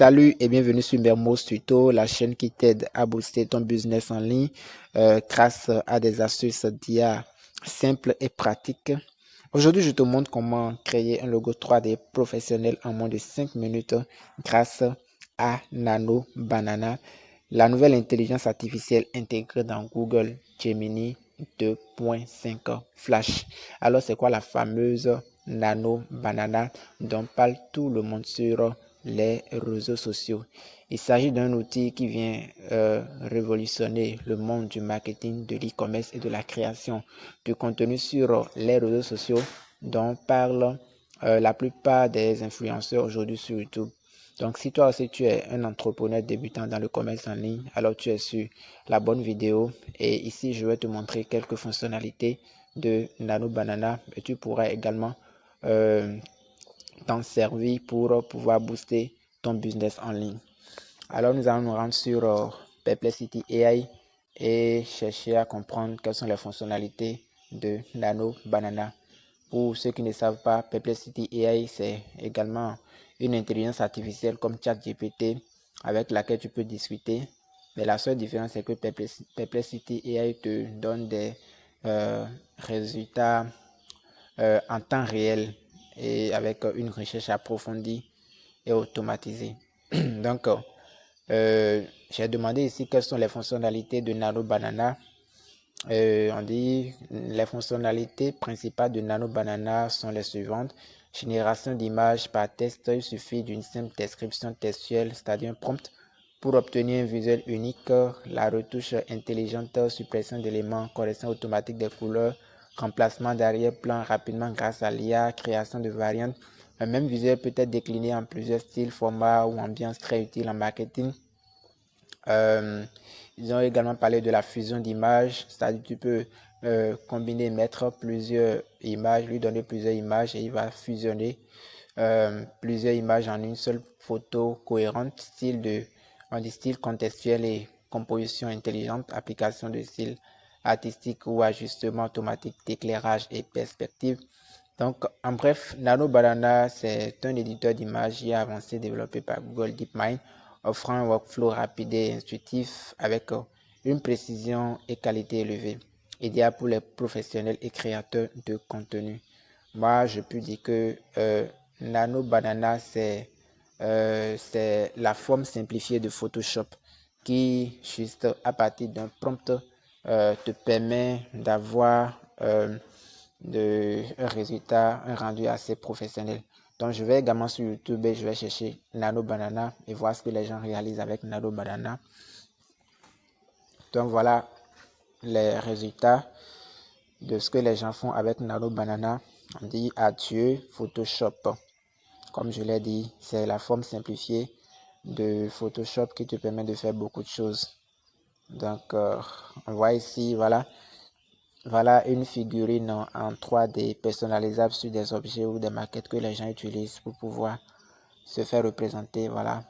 Salut et bienvenue sur Mermoz Tuto, la chaîne qui t'aide à booster ton business en ligne grâce à des astuces d'IA simples et pratiques. Aujourd'hui, je te montre comment créer un logo 3D professionnel en moins de 5 minutes grâce à Nano Banana, la nouvelle intelligence artificielle intégrée dans Google Gemini 2.5 Flash. Alors, c'est quoi la fameuse Nano Banana dont parle tout le monde sur les réseaux sociaux? Il s'agit d'un outil qui vient révolutionner le monde du marketing, de l'e-commerce et de la création de contenu sur les réseaux sociaux dont parlent la plupart des influenceurs aujourd'hui sur YouTube. Donc, si toi aussi tu es un entrepreneur débutant dans le commerce en ligne, alors tu es sur la bonne vidéo. Et ici, je vais te montrer quelques fonctionnalités de Nano Banana et tu pourras également t'en servir pour pouvoir booster ton business en ligne. Alors, nous allons nous rendre sur Perplexity AI et chercher à comprendre quelles sont les fonctionnalités de Nano Banana. Pour ceux qui ne savent pas, Perplexity AI, c'est également une intelligence artificielle comme ChatGPT avec laquelle tu peux discuter. Mais la seule différence, c'est que Perplexity AI te donne des résultats en temps réel et avec une recherche approfondie et automatisée. Donc, j'ai demandé ici quelles sont les fonctionnalités de Nano Banana. On dit les fonctionnalités principales de Nano Banana sont les suivantes. Génération d'images par texte, il suffit d'une simple description textuelle, c'est-à-dire un prompt, pour obtenir un visuel unique. La retouche intelligente, suppression d'éléments, correction automatique des couleurs, remplacement d'arrière-plan rapidement grâce à l'IA, création de variantes. Un même visuel peut être décliné en plusieurs styles, formats ou ambiances, très utile en marketing. Ils ont également parlé de la fusion d'images, c'est-à-dire tu peux combiner, mettre plusieurs images, lui donner plusieurs images et il va fusionner plusieurs images en une seule photo cohérente, on dit style contextuel et composition intelligente, application de style artistique ou ajustement automatique d'éclairage et perspective. Donc, en bref, Nano Banana, c'est un éditeur d'images avancé développé par Google DeepMind, offrant un workflow rapide et intuitif avec une précision et qualité élevée, idéal pour les professionnels et créateurs de contenu. Moi, je peux dire que Nano Banana, c'est la forme simplifiée de Photoshop qui, juste à partir d'un prompt, te permet d'avoir un résultat, un rendu assez professionnel. Donc, je vais également sur YouTube et je vais chercher Nano Banana et voir ce que les gens réalisent avec Nano Banana. Donc, voilà les résultats de ce que les gens font avec Nano Banana. On dit adieu Photoshop. Comme je l'ai dit, c'est la forme simplifiée de Photoshop qui te permet de faire beaucoup de choses. Donc, on voit ici, voilà une figurine en 3D personnalisable sur des objets ou des maquettes que les gens utilisent pour pouvoir se faire représenter, voilà,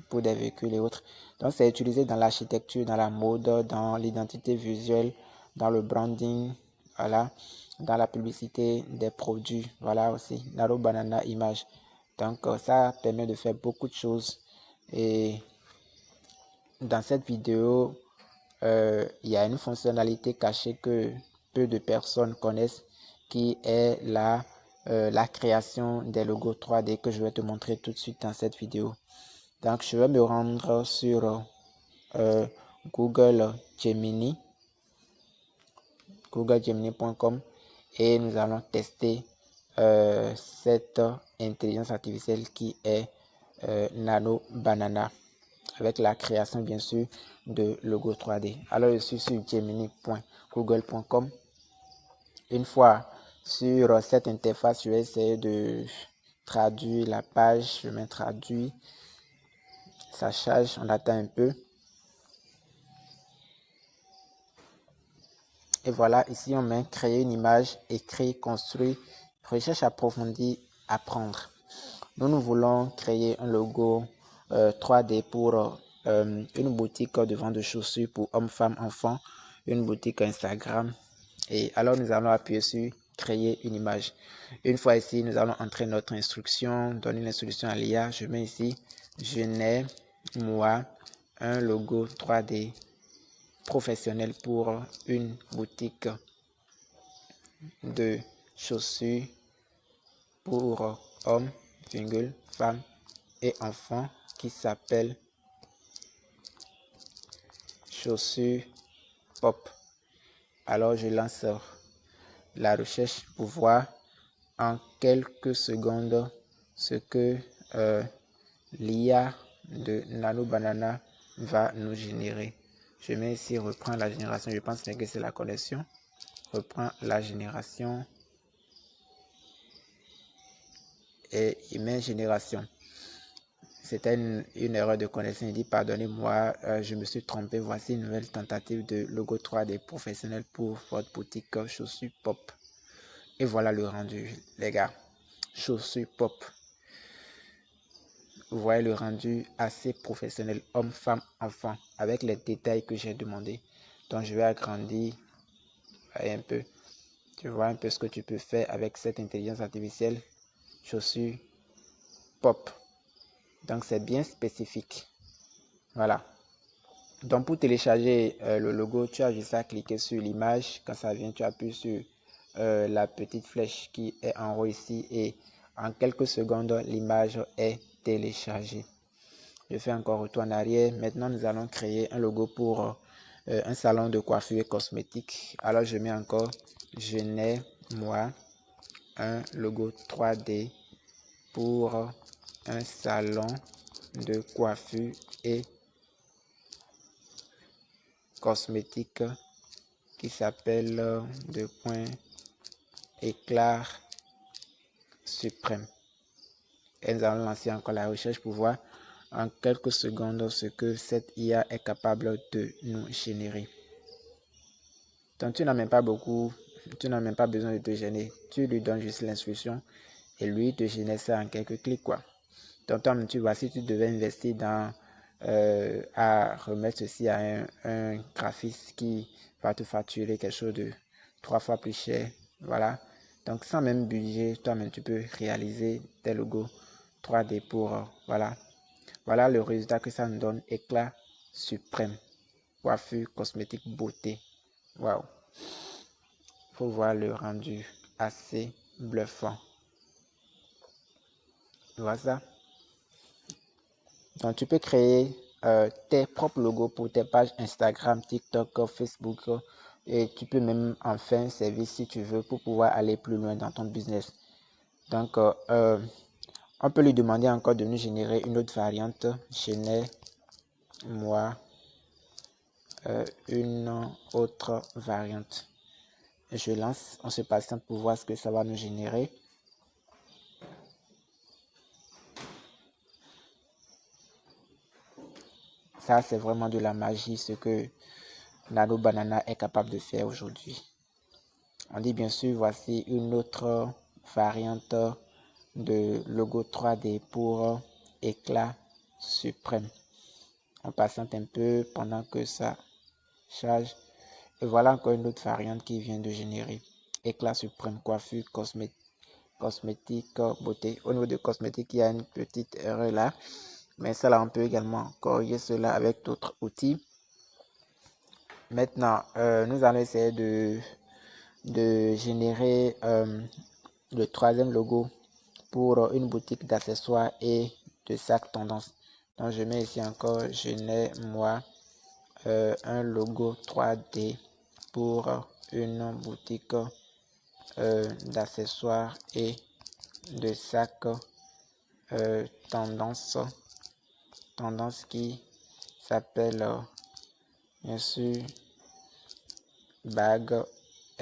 pour des véhicules et autres. Donc, c'est utilisé dans l'architecture, dans la mode, dans l'identité visuelle, dans le branding, voilà, dans la publicité des produits, voilà aussi, Nano Banana Image. Donc, ça permet de faire beaucoup de choses. Et dans cette vidéo, il y a une fonctionnalité cachée que peu de personnes connaissent qui est la création des logos 3D que je vais te montrer tout de suite dans cette vidéo. Donc, je vais me rendre sur Google Gemini, googlegemini.com et nous allons tester cette intelligence artificielle qui est Nano Banana, avec la création bien sûr de logo 3D. Alors je suis sur gemini.google.com. Une fois sur cette interface, je vais essayer de traduire la page. Je mets traduit, ça charge, on attend un peu. Et voilà, ici on met créer une image, écrire, construire, recherche approfondie, apprendre. Nous voulons créer un logo 3D pour une boutique de vente de chaussures pour hommes, femmes, enfants, une boutique Instagram. Et alors nous allons appuyer sur créer une image. Une fois ici, nous allons entrer notre instruction, donner l'instruction à l'IA. Je mets ici je n'ai, moi, un logo 3D professionnel pour une boutique de chaussures pour hommes, femmes et enfants qui s'appelle Chaussures Pop. Alors je lance la recherche pour voir en quelques secondes ce que l'IA de Nano Banana va nous générer. Je mets ici reprendre la génération. Je pense que c'est la connexion. Reprend la génération et il met génération. C'était une erreur de connexion. Il dit pardonnez-moi, je me suis trompé. Voici une nouvelle tentative de logo 3D professionnel pour votre boutique chaussures Pop. Et voilà le rendu, les gars. Chaussures Pop. Vous voyez le rendu assez professionnel, homme, femme, enfant, avec les détails que j'ai demandé. Donc je vais agrandir un peu. Tu vois un peu ce que tu peux faire avec cette intelligence artificielle. Chaussures Pop. Donc c'est bien spécifique. Voilà. Donc pour télécharger le logo, tu as juste à cliquer sur l'image. Quand ça vient, tu appuies sur la petite flèche qui est en haut ici et en quelques secondes, l'image est téléchargée. Je fais encore retour en arrière. Maintenant, nous allons créer un logo pour un salon de coiffure et cosmétique. Alors, je mets encore, je n'ai, moi, un logo 3D pour un salon de coiffure et cosmétique qui s'appelle Éclat Suprême. Et nous allons lancer encore la recherche pour voir en quelques secondes ce que cette IA est capable de nous générer. Donc tu n'as même pas besoin de te gêner. Tu lui donnes juste l'instruction et lui te génère ça en quelques clics quoi. Donc toi tu vois, si tu devais investir dans à remettre ceci à un graphiste qui va te facturer quelque chose de 3 fois plus cher, voilà. Donc sans même budget, toi-même tu peux réaliser tes logos 3D pour voilà. Voilà le résultat que ça nous donne, Éclat Suprême, coiffure, cosmétique, beauté. Waouh. Faut voir le rendu assez bluffant. Tu vois ça? Donc tu peux créer tes propres logos pour tes pages Instagram, TikTok, Facebook et tu peux même en faire un service si tu veux pour pouvoir aller plus loin dans ton business. Donc on peut lui demander encore de nous générer une autre variante. Génère-moi une autre variante. Je lance, on se patiente pour voir ce que ça va nous générer. Ça, c'est vraiment de la magie, ce que Nano Banana est capable de faire aujourd'hui. On dit bien sûr, voici une autre variante de logo 3D pour Éclat Suprême. On patiente un peu pendant que ça charge. Et voilà encore une autre variante qui vient de générer. Éclat Suprême, coiffure, cosmétique, beauté. Au niveau de cosmétique, il y a une petite erreur là. Mais ça là, on peut également corriger cela avec d'autres outils. Maintenant, nous allons essayer de générer le troisième logo pour une boutique d'accessoires et de sacs tendance. Donc, je mets ici encore, je n'ai moi un logo 3D pour une boutique d'accessoires et de sacs tendance qui s'appelle bien sûr Bag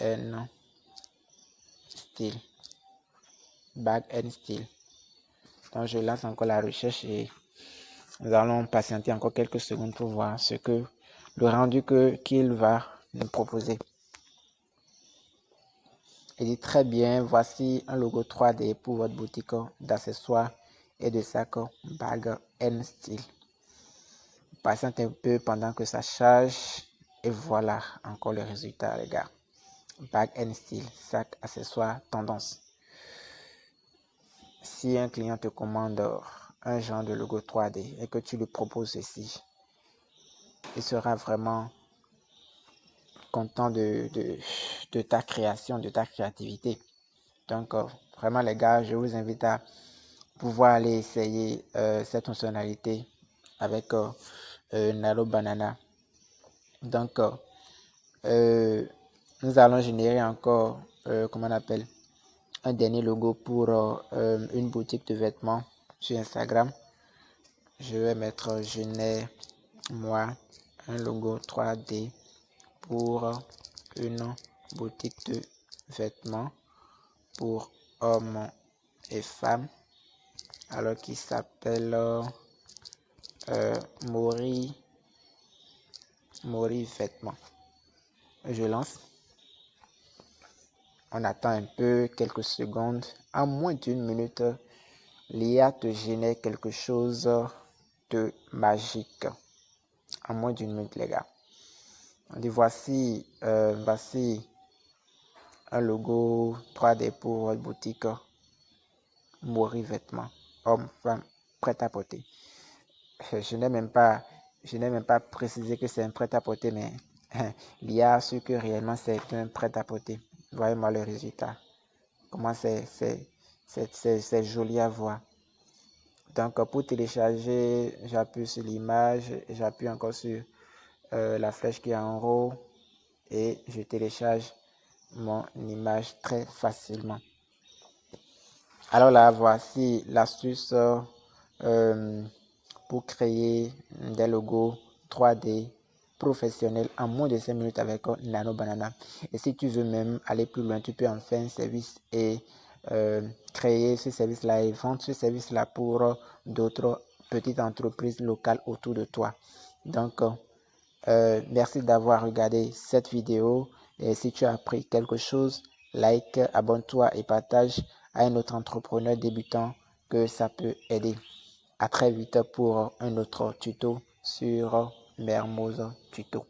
and Style. Donc je lance encore la recherche et nous allons patienter encore quelques secondes pour voir ce que le rendu qu'il va nous proposer. Il dit très bien, voici un logo 3D pour votre boutique d'accessoires et de sacs Bag and Style. Patiente un peu pendant que ça charge et voilà encore le résultat les gars. Bag and Style, sac, accessoires, tendance. Si un client te commande un genre de logo 3D et que tu lui proposes ceci, il sera vraiment content de ta création, de ta créativité. Donc, vraiment les gars, je vous invite à pouvoir aller essayer cette fonctionnalité avec Nano Banana. Donc, nous allons générer encore, comment on appelle, un dernier logo pour une boutique de vêtements sur Instagram. Je vais mettre génère moi un logo 3D pour une boutique de vêtements pour hommes et femmes, alors qui s'appelle Mori Vêtements. Je lance. On attend un peu, quelques secondes. En moins d'une minute, l'IA te génère quelque chose de magique. En moins d'une minute, les gars. On dit voici un logo 3D pour votre boutique Mori Vêtements, homme, femme, prêt à porter. Je n'ai même pas précisé que c'est un prêt-à-porter, mais l'IA a su que réellement c'est un prêt-à-porter. Voyez-moi le résultat. Comment c'est joli à voir. Donc pour télécharger, j'appuie sur l'image, j'appuie encore sur la flèche qui est en haut et je télécharge mon image très facilement. Alors là, voici l'astuce pour créer des logos 3D professionnels en moins de 5 minutes avec Nano Banana. Et si tu veux même aller plus loin, tu peux en faire un service et créer ce service-là et vendre ce service-là pour d'autres petites entreprises locales autour de toi. Donc, merci d'avoir regardé cette vidéo. Et si tu as appris quelque chose, like, abonne-toi et partage à un autre entrepreneur débutant que ça peut aider. À très vite pour un autre tuto sur Mermoz Tuto.